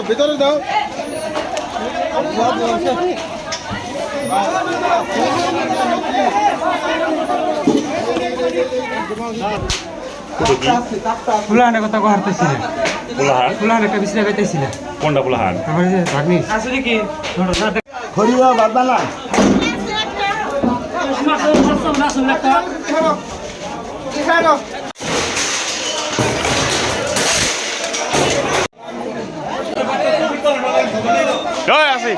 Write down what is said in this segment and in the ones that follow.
ভিতরে দাও ফুলাহানের কথা কহারতেছিল ফুলাহান একটা বিছনা পাইতেছিল কোনটা ফুলাহান আমার যে ভাগ্নি আসলে কি খড়িয়া বাদানা আছে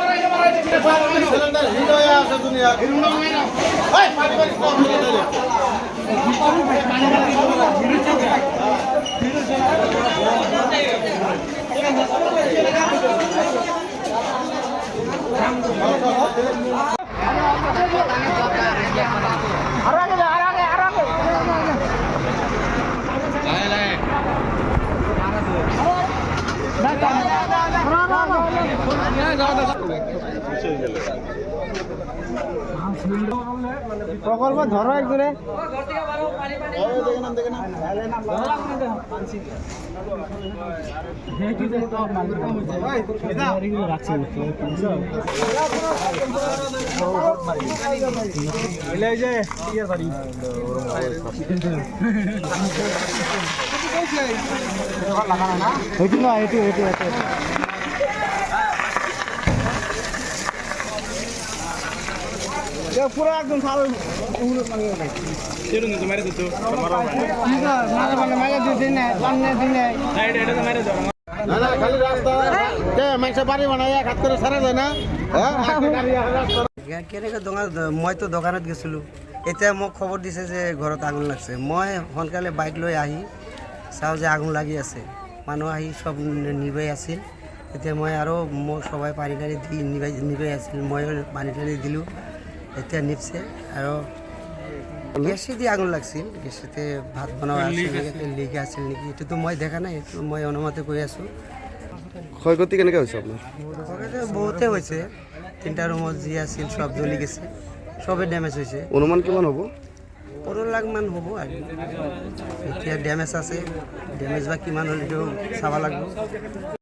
প্রকল্প ধরো একজনে পুরো একদম ভালো খালি রাস্তা মাংস বাড়ি বানাই হাত করে সারা যায় না কেনেকৈ মই তো দোকানত গৈছিলোঁ এতিয়া মোক খবৰ দিছে যে ঘৰত আগুন লাগছে মই সোনকালে বাইক লৈ আহি চাওঁ যে আগুন লাগি আছে মানুহ আহি চব নিবাই আছিল এতিয়া মই আৰু মোক সবাই পানী টানি দি নিবাই আছিল মই পানী টানি দিলোঁ এতিয়া নিপছে আৰু গেছে দি আগুন লাগছিল গেছতে ভাত বনোৱা আছিল লিক আছিল নেকি এইটোতো মই দেখা নাই এইটো মই অনুমতি কৰি আছোঁ ক্ষয়ক্ষতি কেনেকৈ হৈছে আপোনাৰ বহুতে হৈছে 3টা ৰুমত যি আছিল সব জ্বলি গেছে সবে ডেমেজ হৈছে অনুমান কিমান হ'ব 15 লাখ মান হ'ব আৰু এতিয়া ডেমেজ আছে ডেমেজ বা কিমান হ'ল এইটো চাব লাগিব